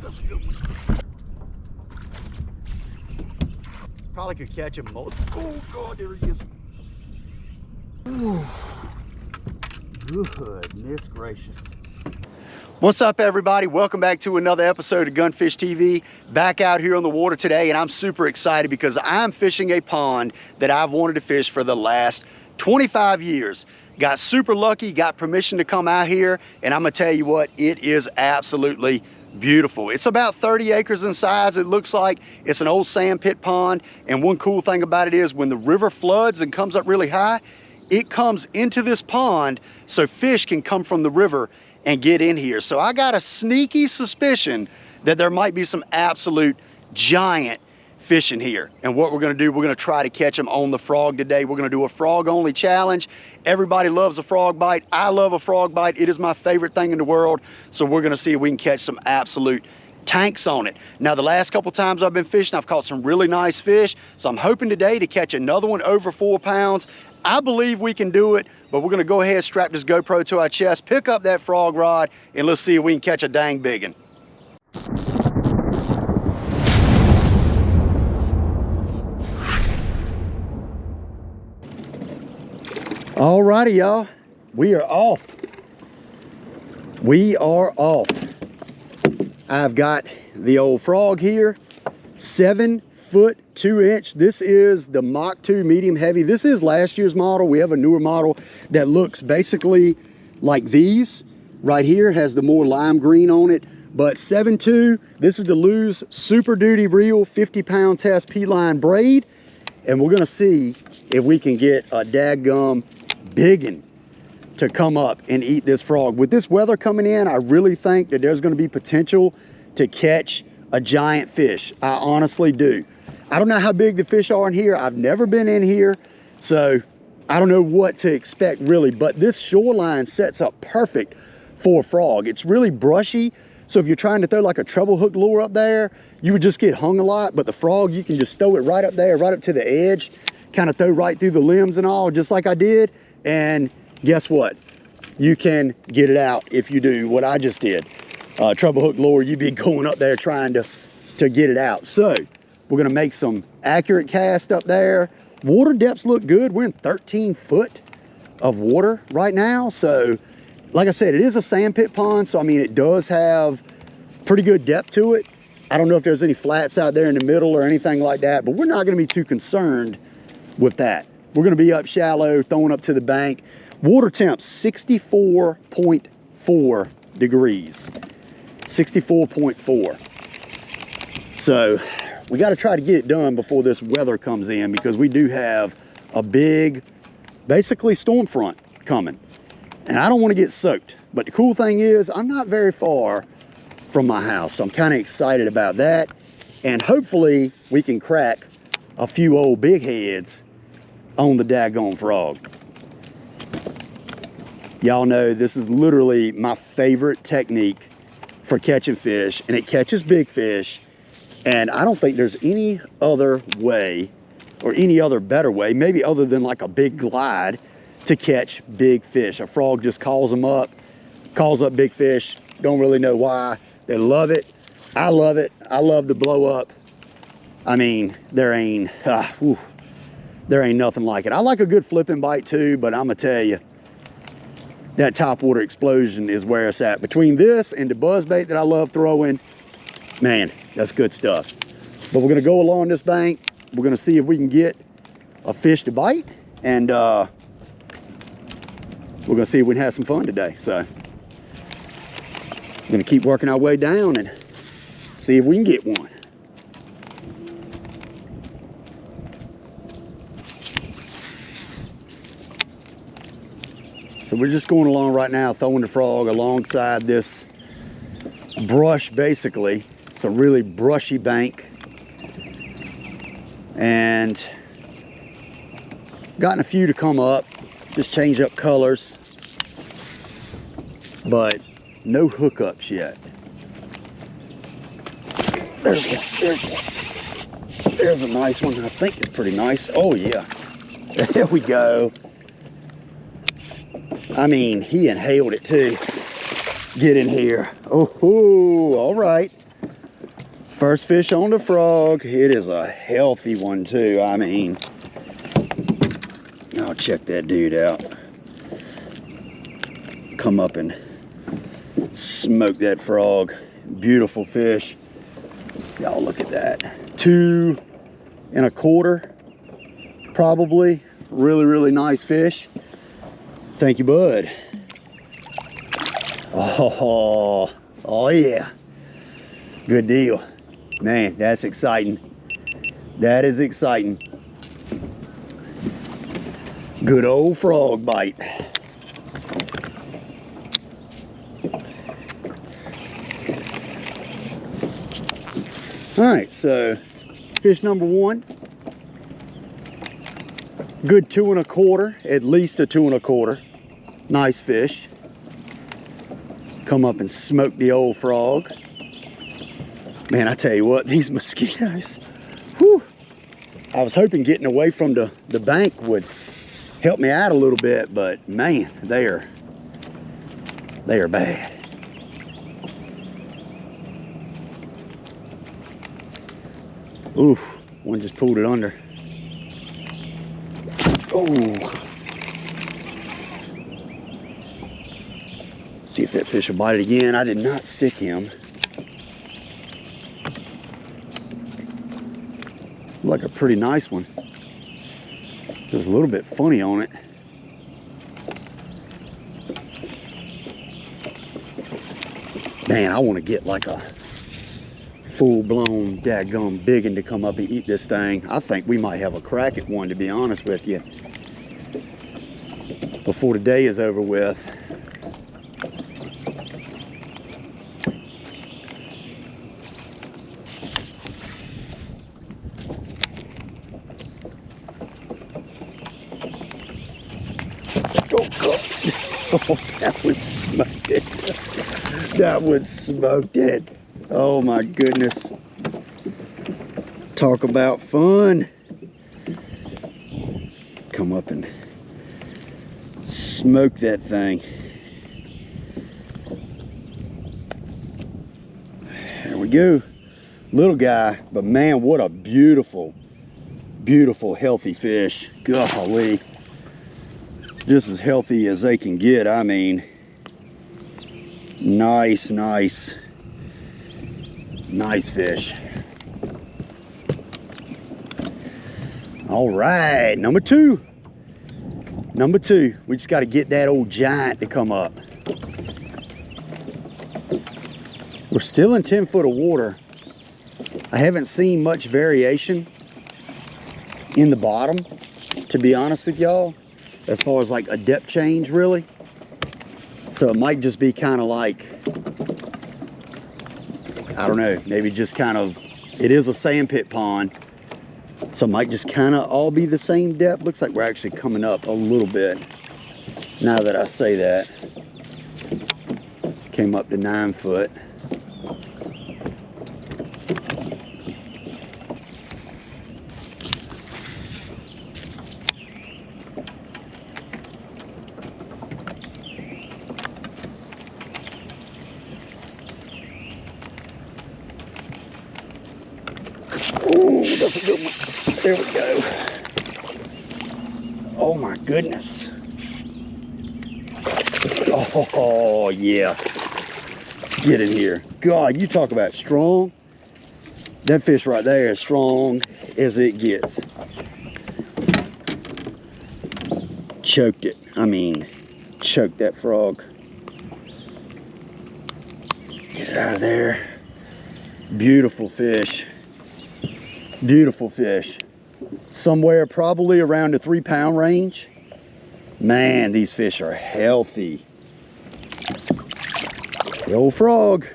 That's a good one. Probably could catch him most. Oh God, there he is. Ooh. Goodness gracious. What's up, everybody? Welcome back to another episode of Gunfish TV. Back out here on the water today, and I'm super excited because I'm fishing a pond that I've wanted to fish for the last 25 years. Got super lucky, got permission to come out here, and I'm gonna tell you what, it is absolutely beautiful. It's about 30 acres in size. It looks like it's an old sand pit pond, and one cool thing about it is when the river floods and comes up really high, it comes into this pond so fish can come from the river and get in here. So I got a sneaky suspicion that there might be some absolute giant fish in here. And what we're gonna do, we're gonna try to catch them on the frog today. We're gonna do a frog only challenge. Everybody loves a frog bite. I love a frog bite. It is my favorite thing in the world. So we're gonna see if we can catch some absolute tanks on it. Now, the last couple times I've been fishing, I've caught some really nice fish. So I'm hoping today to catch another one over 4 pounds. I believe we can do it, but we're gonna go ahead, strap this GoPro to our chest, pick up that frog rod, and let's see if we can catch a dang big one. Alrighty, y'all, we are off. We are off. I've got the old frog here, 7 foot 2 inch. This is the Mach 2 medium heavy. This is last year's model. We have a newer model that looks basically like these. Right here has the more lime green on it, but 7.2, this is the Lew's Super Duty Reel 50-pound test P-line braid, and we're gonna see if we can get a dadgum biggin to come up and eat this frog. With this weather coming in, I really think that there's gonna be potential to catch a giant fish. I honestly do. I don't know how big the fish are in here. I've never been in here, so I don't know what to expect really, but this shoreline sets up perfect for a frog. It's really brushy, so if you're trying to throw like a treble hook lure up there, you would just get hung a lot, but the frog, you can just throw it right up there, right up to the edge, kind of throw right through the limbs and all, just like I did, and guess what? You can get it out if you do what I just did. Treble hook lure, you'd be going up there trying to get it out. So we're gonna make some accurate cast up there. Water depths look good. We're in 13 foot of water right now. So like I said, it is a sand pit pond. So I mean, it does have pretty good depth to it. I don't know if there's any flats out there in the middle or anything like that, but we're not gonna be too concerned with that. We're gonna be up shallow, throwing up to the bank. Water temp, 64.4 degrees. 64.4. So we got to try to get it done before this weather comes in, because we do have a big, basically storm front coming. And I don't want to get soaked. But the cool thing is I'm not very far from my house. So I'm kind of excited about that. And hopefully we can crack a few old big heads on the daggone frog. Y'all know this is literally my favorite technique for catching fish, and it catches big fish. And I don't think there's any other way or any other better way, maybe other than like a big glide, to catch big fish. A frog just calls them up, calls up big fish. Don't really know why. They love it. I love it. I love to blow up. I mean, there ain't nothing like it. I like a good flipping bite too, but I'm gonna tell you, that topwater explosion is where it's at. Between this and the buzzbait that I love throwing, man, that's good stuff. But we're gonna go along this bank. We're gonna see if we can get a fish to bite, and we're gonna see if we can have some fun today. So we're gonna keep working our way down and see if we can get one. So we're just going along right now, throwing the frog alongside this brush, basically. It's a really brushy bank. And gotten a few to come up, just change up colors. But no hookups yet. There's one, there's one. There's a nice one, I think it's pretty nice. Oh yeah, there we go. I mean, he inhaled it too. Get in here. Oh, all right. First fish on the frog. It is a healthy one too. I mean, y'all check that dude out. Come up and smoke that frog. Beautiful fish. Y'all look at that. 2 1/4 probably. Really, really nice fish. Thank you, bud. Oh yeah. Good deal. Man, that's exciting. That is exciting. Good old frog bite. All right, so fish number 1. Good 2 1/4, at least a 2 1/4. Nice fish. Come up and smoke the old frog. Man, I tell you what, these mosquitoes, whew. I was hoping getting away from the bank would help me out a little bit, but man, they are bad. Oof, one just pulled it under. Oh. See if that fish will bite it again. I did not stick him. Like a pretty nice one. It was a little bit funny on it. Man, I want to get like a full-blown dadgum biggin to come up and eat this thing. I think we might have a crack at one, to be honest with you, before the day is over with. Oh, that would smoke it. That would smoke it. Oh my goodness. Talk about fun. Come up and smoke that thing. There we go. Little guy, but man, what a beautiful, beautiful, healthy fish. Golly. Just as healthy as they can get. I mean, nice, nice, nice fish. All right, number 2. Number 2, we just got to get that old giant to come up. We're still in 10 foot of water. I haven't seen much variation in the bottom, to be honest with y'all, as far as like a depth change, really. So it might just be kind of like, I don't know, maybe just kind of, it is a sand pit pond, so it might just kind of all be the same depth. Looks like we're actually coming up a little bit, now that I say that. Came up to 9 foot. Oh, that's a good one. There we go. Oh my goodness. Oh yeah. Get in here. God, you talk about strong. That fish right there is strong as it gets. Choked it. I mean, choked that frog. Get it out of there. Beautiful fish. Beautiful fish. Somewhere probably around the 3 pound range. Man, these fish are healthy. The old frog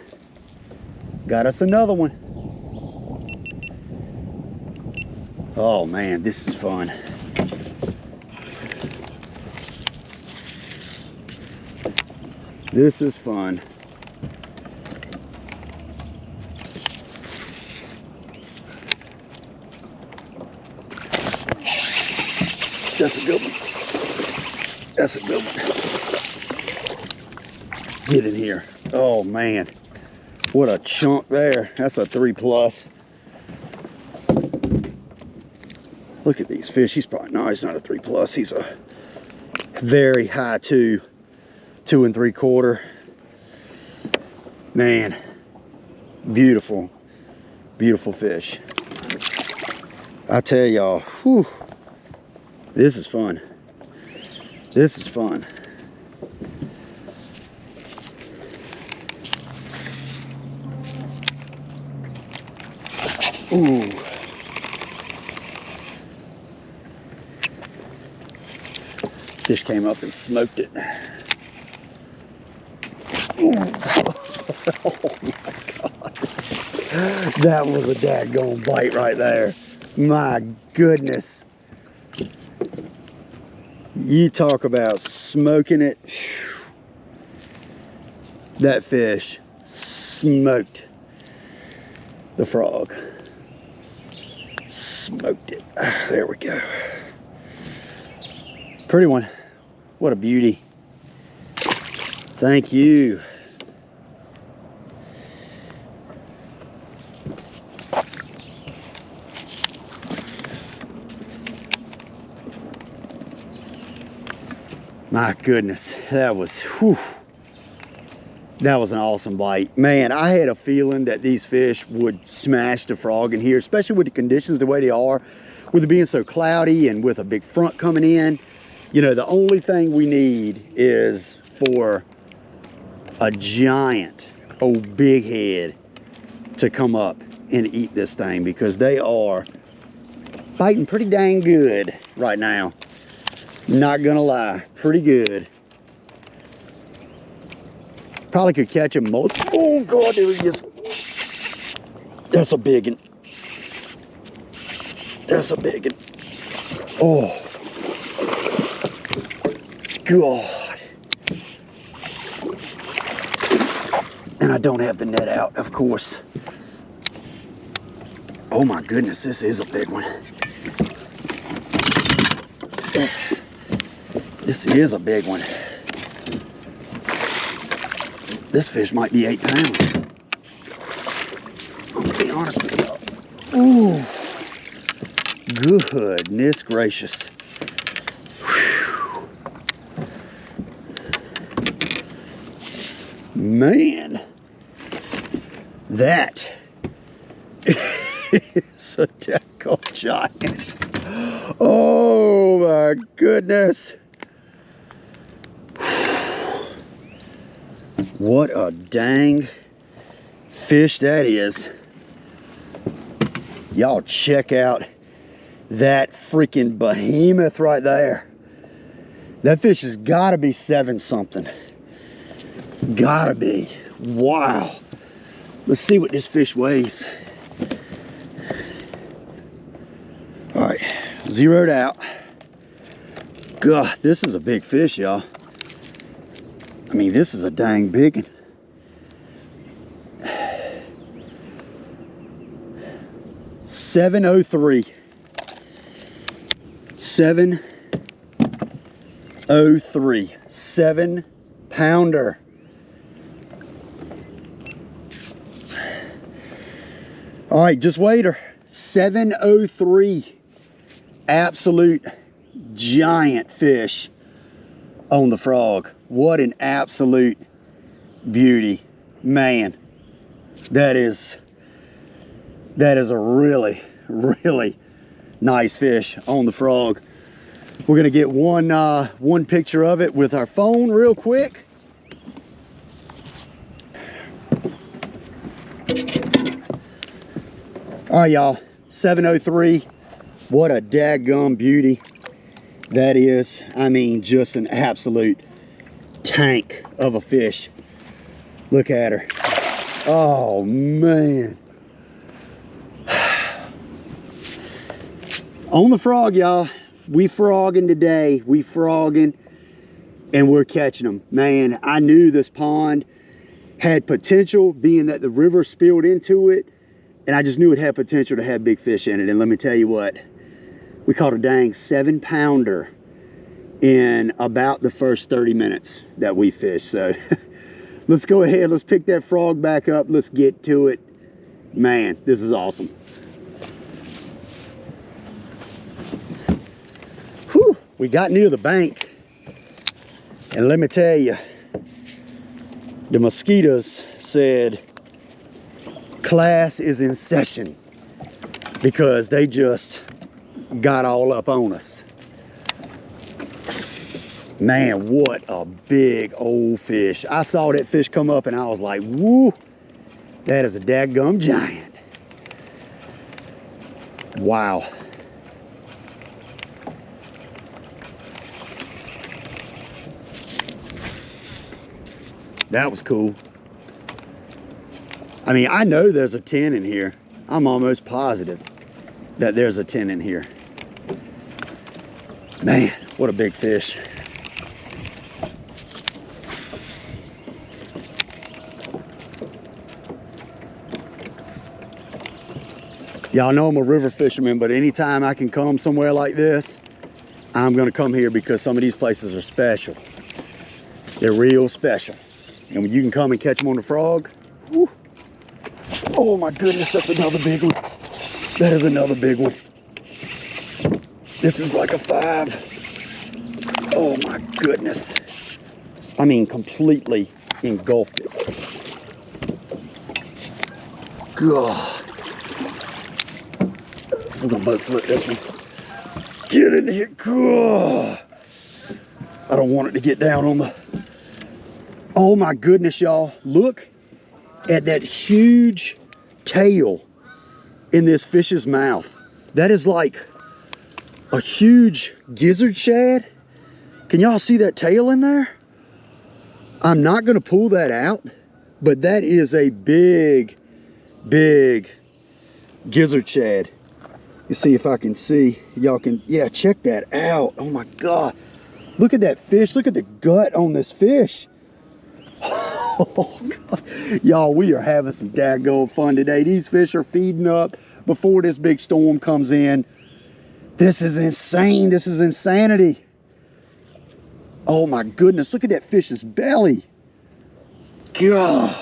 got us another one. Oh man, this is fun. This is fun. That's a good one. That's a good one. Get in here. Oh man. What a chunk there. That's a 3+. Look at these fish. He's probably, no, he's not a 3+. He's a very high 2, 2 3/4. Man, beautiful, beautiful fish. I tell y'all, whew, this is fun. This is fun. Ooh. Fish came up and smoked it. Ooh. Oh my God. That was a daggone bite right there. My goodness. You talk about smoking it. That fish smoked the frog. Smoked it. There we go. Pretty one. What a beauty. Thank you. My goodness, that was, whew, that was an awesome bite. Man, I had a feeling that these fish would smash the frog in here, especially with the conditions the way they are, with it being so cloudy and with a big front coming in. You know, the only thing we need is for a giant, big head to come up and eat this thing, because they are biting pretty dang good right now. Not gonna lie, pretty good. Probably could catch him multiple. Oh God, there he is. That's a big one. That's a big one. Oh God. And I don't have the net out, of course. Oh my goodness, this is a big one. This is a big one. This fish might be 8 pounds. I'm gonna be honest with y'all. Ooh, goodness gracious. Whew. Man, that is a deckle giant. Oh my goodness. What a dang fish that is. Y'all check out that freaking behemoth right there. That fish has got to be 7 something. Gotta be. Wow. Let's see what this fish weighs. All right, zeroed out. God, this is a big fish, y'all. I mean, this is a dang big one. $7.03. 7.03. 7 pounder. All right, just wait her. 7.03. Absolute giant fish on the frog. What an absolute beauty. Man, that is a really, really nice fish on the frog. We're gonna get one picture of it with our phone real quick. All right, y'all, 7.03. What a dadgum beauty that is. I mean, just an absolute tank of a fish. Look at her. Oh man. On the frog, y'all. We frogging today. We frogging and we're catching them. Man, I knew this pond had potential, being that the river spilled into it, and I just knew it had potential to have big fish in it. And let me tell you what, we caught a dang 7 pounder in about the first 30 minutes that we fished. So Let's go ahead. Let's pick that frog back up. Let's get to it. Man, this is awesome. Whew, we got near the bank. And let me tell you, the mosquitoes said class is in session because they just got all up on us. Man, what a big old fish. I saw that fish come up and I was like, woo, that is a dadgum giant. Wow. That was cool. I mean, I know there's a 10 in here. I'm almost positive that there's a 10 in here. Man, what a big fish. Y'all know I'm a river fisherman, but anytime I can come somewhere like this, I'm gonna come here because some of these places are special. They're real special. And when you can come and catch them on the frog, whew. Oh my goodness, that's another big one. That is another big one. This is like a 5. Oh my goodness. I mean, completely engulfed it. God. We're gonna boat flip this one. Get in here. God. I don't want it to get down on the... Oh my goodness, y'all. Look at that huge tail in this fish's mouth. That is like a huge gizzard shad. Can y'all see that tail in there? I'm not gonna pull that out, but that is a big, big gizzard shad. You see if I can see, y'all can, yeah, check that out. Oh my God. Look at that fish. Look at the gut on this fish. Oh God. Y'all, we are having some daggone fun today. These fish are feeding up before this big storm comes in. This is insane. This is insanity. Oh my goodness. Look at that fish's belly. God.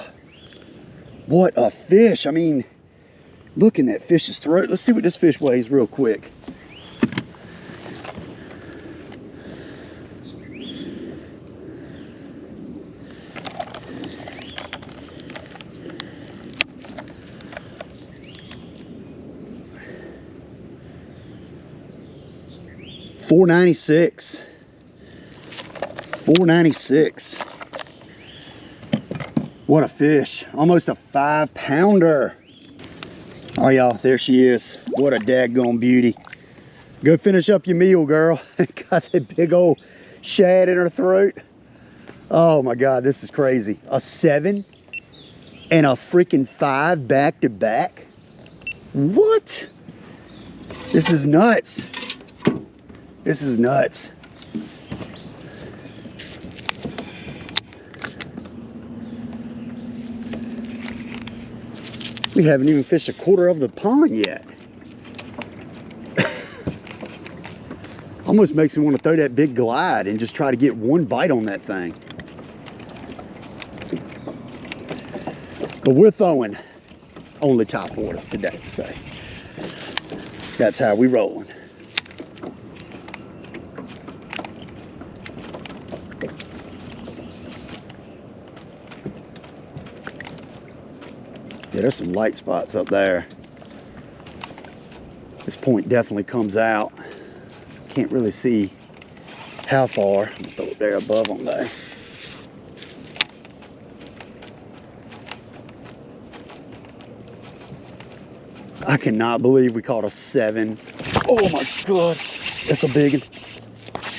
What a fish. I mean, look in that fish's throat. Let's see what this fish weighs real quick. $4.96. $4.96. What a fish. Almost a 5-pounder. All right, y'all, there she is. What a daggone beauty. Go finish up your meal, girl. Got that big old shad in her throat. Oh my God, this is crazy. A 7 and a freaking 5 back to back. What? This is nuts. This is nuts. We haven't even fished a quarter of the pond yet. Almost makes me want to throw that big glide and just try to get one bite on that thing. But we're throwing only top waters today, so that's how we rolling. Yeah, there's some light spots up there. This point definitely comes out. Can't really see how far. I'm gonna throw it there above on there. I cannot believe we caught a 7. Oh my God, that's a big one.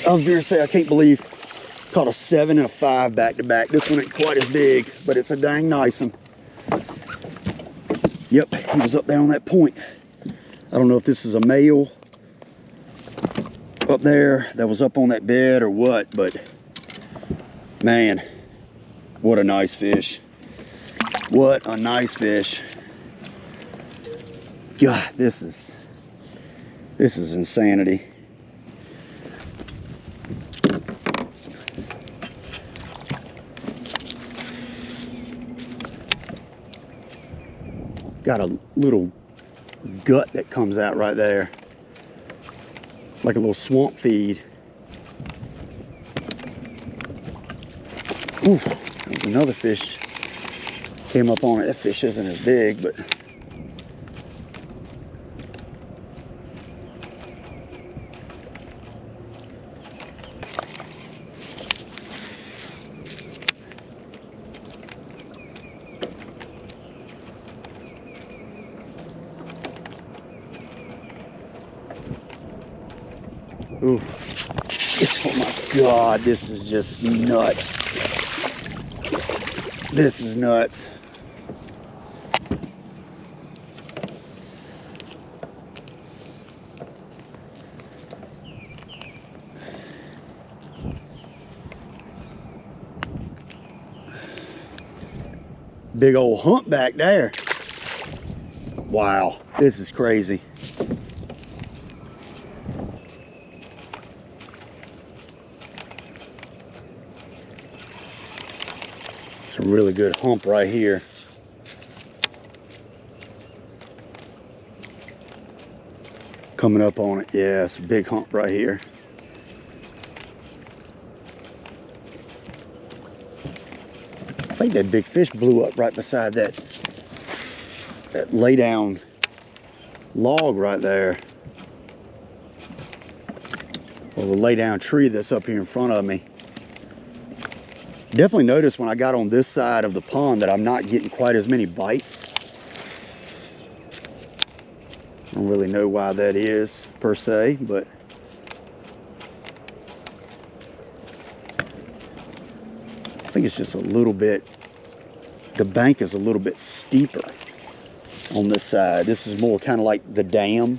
I was going to say, I can't believe caught a 7 and a 5 back to back. This one ain't quite as big, but it's a dang nice one. Yep, he was up there on that point. I don't know if this is a male up there that was up on that bed or what, but man, what a nice fish. What a nice fish. God, this is insanity. Got a little gut that comes out right there. It's like a little swamp feed. Ooh, there's another fish. Came up on it. That fish isn't as big, but ooh. Oh my God, this is just nuts. This is nuts. Big old humpback there. Wow, this is crazy. It's a really good hump right here. Coming up on it. Yeah, it's a big hump right here. I think that big fish blew up right beside that lay down log right there. Or the lay down tree that's up here in front of me. Definitely noticed when I got on this side of the pond that I'm not getting quite as many bites. I don't really know why that is per se, but I think it's just a little bit, the bank is a little bit steeper on this side. This is more kind of like the dam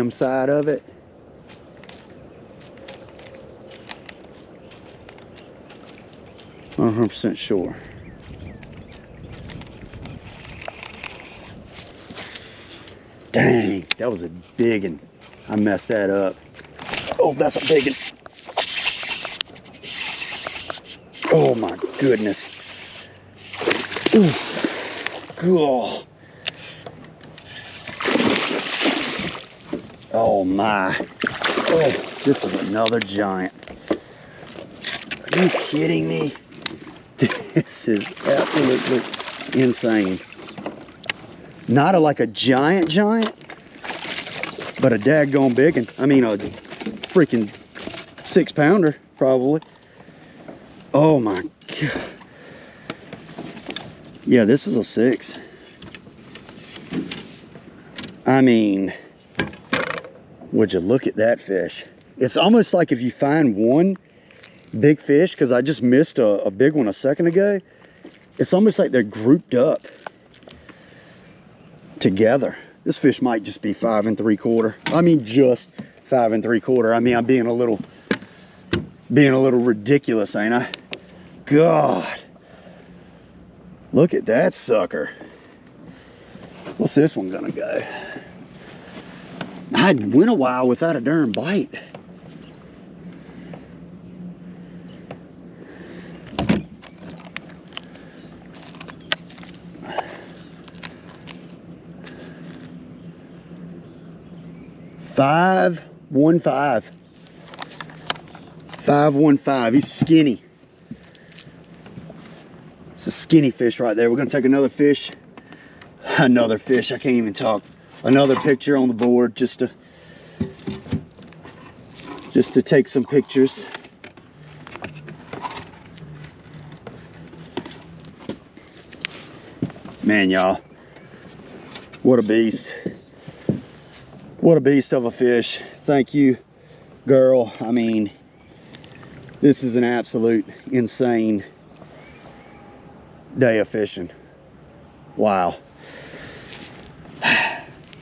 side of it. I'm 100% sure. Dang, that was a big one. I messed that up. Oh, that's a big one. Oh my goodness. Oof. Oh. Oh my. Oh, this is another giant. Are you kidding me? This is absolutely insane. Not like a giant, but a daggone big one. I mean, a freaking 6-pounder, probably. Oh my God. Yeah, this is a 6. I mean, would you look at that fish? It's almost like if you find one big fish, because I just missed a big one a second ago, it's almost like they're grouped up together. This fish might just be 5 3/4. I mean, just 5 3/4. I mean, I'm being a little ridiculous, ain't I? God, look at that sucker. What's this one gonna go? I went a while without a darn bite. $5.15. He's skinny. It's a skinny fish right there. We're gonna take another fish. Another fish. I can't even talk. Another picture on the board just to take some pictures. Man, y'all, what a beast. What a beast of a fish. Thank you, girl. I mean, this is an absolute insane day of fishing. Wow.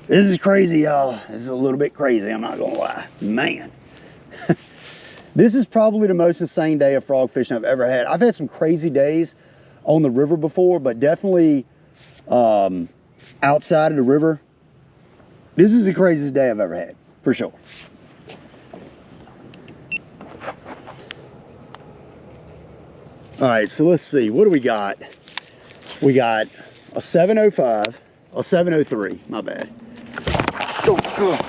This is crazy, y'all. This is a little bit crazy, I'm not gonna lie. Man. This is probably the most insane day of frog fishing I've ever had. I've had some crazy days on the river before, but definitely outside of the river, this is the craziest day I've ever had, for sure. All right, so let's see. What do we got? We got a 705. a 703, my bad. Oh, God.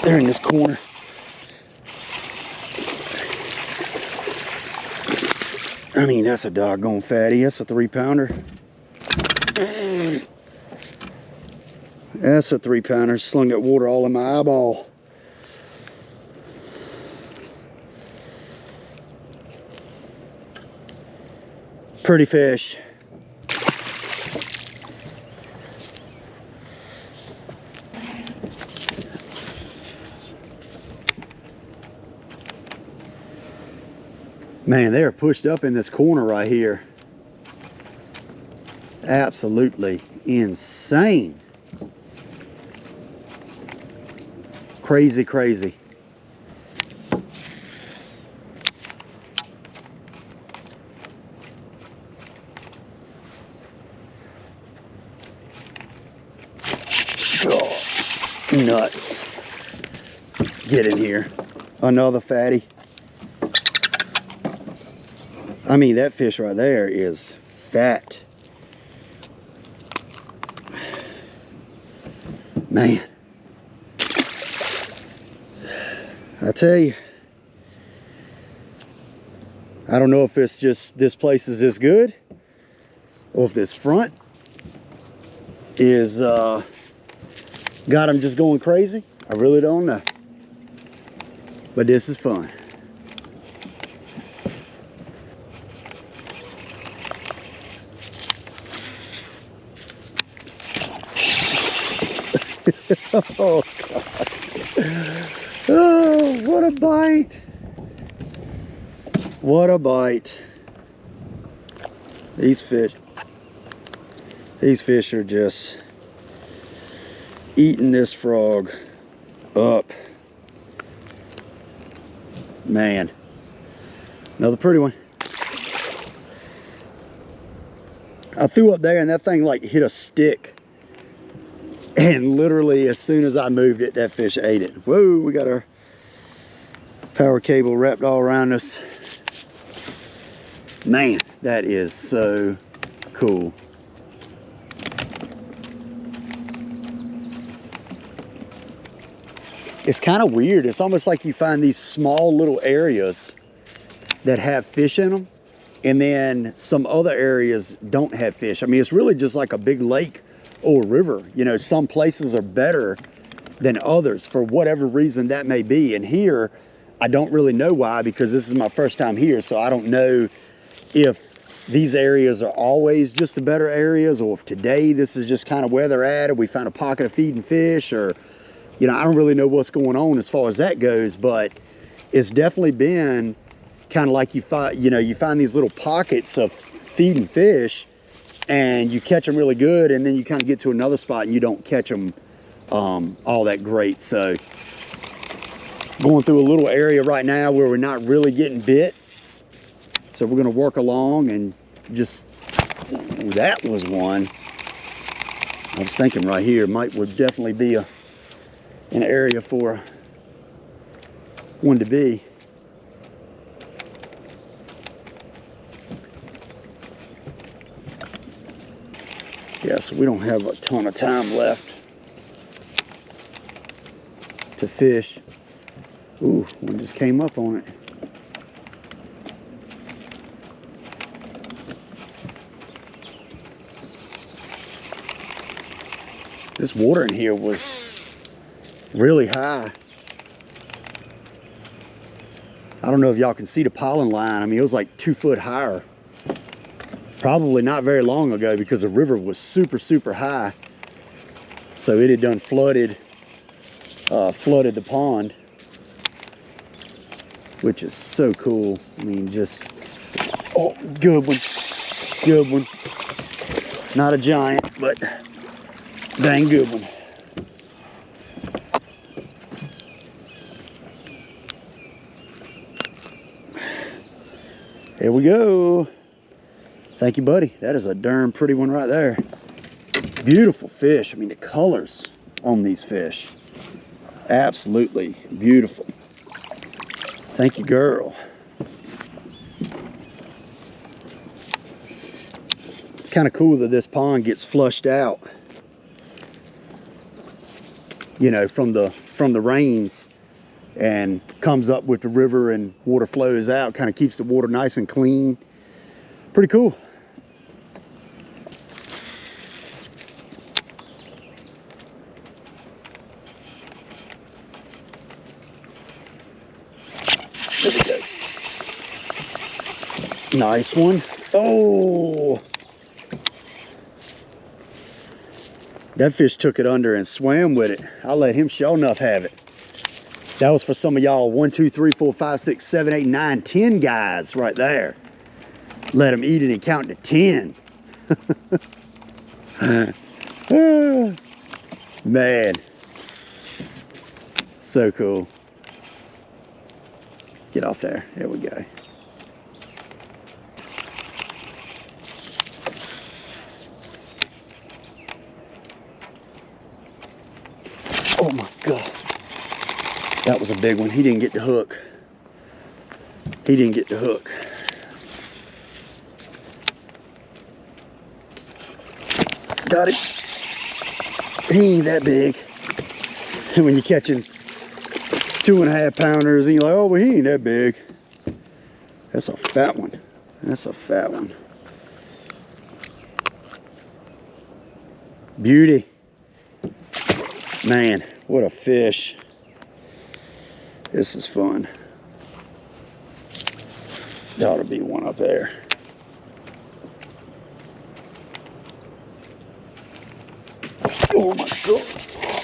They're in this corner. I mean, that's a doggone fatty. That's a 3-pounder. That's a 3-pounder. Slung that water all in my eyeball. Pretty fish. Man, they're pushed up in this corner right here. Absolutely insane. Crazy, crazy. God, nuts. Get in here. Another fatty. I mean, that fish right there is fat. Man. I tell you, I don't know if it's just this place is this good or if this front is got them just going crazy. I really don't know. But this is fun. Oh, God. Oh, what a bite. What a bite. These fish are just eating this frog up. Man. Another pretty one. I threw up there and that thing like hit a stick. And literally as soon as I moved it, that fish ate it. Whoa, we got our power cable wrapped all around us. Man, that is so cool. It's kind of weird. It's almost like you find these small little areas that have fish in them, and then some other areas don't have fish. I mean, it's really just like a big lake or river. You know, some places are better than others for whatever reason that may be. And here, I don't really know why, because this is my first time here, so I don't know if these areas are always just the better areas, or if today this is just kind of where they're at, or we found a pocket of feeding fish, or, you know, I don't really know what's going on as far as that goes, but it's definitely been kind of like you find these little pockets of feeding fish, and you catch them really good, and then you kind of get to another spot and you don't catch them all that great. So going through a little area right now where we're not really getting bit, so we're going to work along and just, ooh, that was one. I was thinking right here would definitely be an area for one to be. Yeah, so we don't have a ton of time left to fish. Ooh, one just came up on it. This water in here was really high. I don't know if y'all can see the pollen line. I mean, it was like 2 foot higher. Probably not very long ago, because the river was super, super high. So it had done flooded the pond, which is so cool. I mean, just, oh, good one, good one. Not a giant, but dang good one. Here we go. Thank you, buddy. That is a darn pretty one right there. Beautiful fish. I mean, the colors on these fish, absolutely beautiful. Thank you, girl. Kind of cool that this pond gets flushed out you know, from the rains, and comes up with the river and water flows out, kind of keeps the water nice and clean. Pretty cool. There we go. Nice one. Oh, that fish took it under and swam with it. I'll let him sure enough have it. That was for some of y'all 1, 2, 3, 4, 5, 6, 7, 8, 9, 10 guys right there. Let him eat it and count to 10. Man, so cool. Get off there. There we go. Oh my God. That was a big one. He didn't get the hook. He didn't get the hook. Got it. He ain't that big. And when you're catching 2.5 pounders and you're like, oh, well, he ain't that big. That's a fat one. That's a fat one. Beauty. Man, what a fish. This is fun. There ought to be one up there. Oh my God,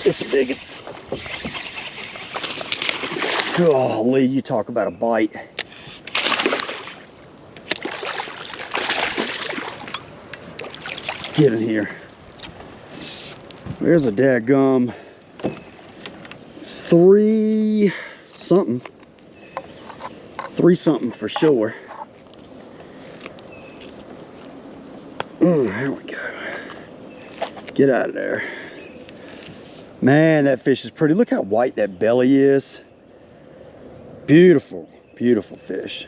it's a big one. Golly, you talk about a bite. Get in here. There's a dadgum 3 something. 3 something for sure. There we go. Get out of there. Man, that fish is pretty. Look how white that belly is. Beautiful, beautiful fish.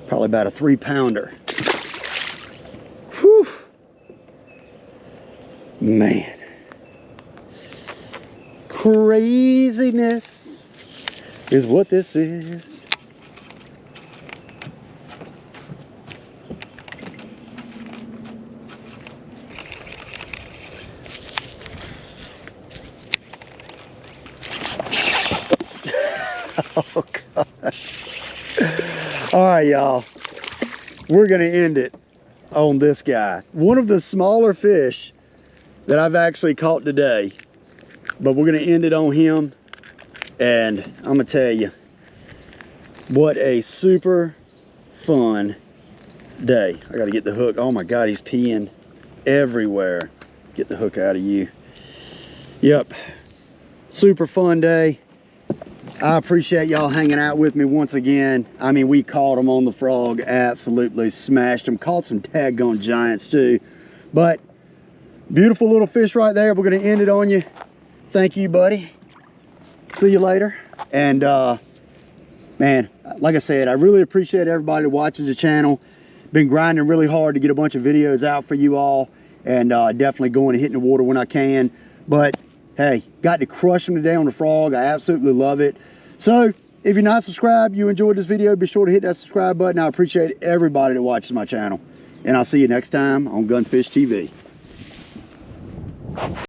Probably about a 3 pounder. Whew. Man. Craziness is what this is. Oh God. All right, y'all, we're gonna end it on this guy. One of the smaller fish that I've actually caught today, but we're gonna end it on him. And I'm gonna tell you, what a super fun day. I gotta get the hook. Oh my God, he's peeing everywhere. Get the hook out of you. Yep, super fun day. I appreciate y'all hanging out with me once again. I mean, we caught them on the frog, absolutely smashed them. Caught some daggone giants too. But beautiful little fish right there. We're gonna end it on you. Thank you, buddy. See you later. And man, like I said, I really appreciate everybody that watches the channel. Been grinding really hard to get a bunch of videos out for you all, and definitely going and hitting the water when I can. But hey, got to crush them today on the frog. I absolutely love it. So if you're not subscribed, you enjoyed this video, be sure to hit that subscribe button. I appreciate everybody that watches my channel, and I'll see you next time on Gunfish TV.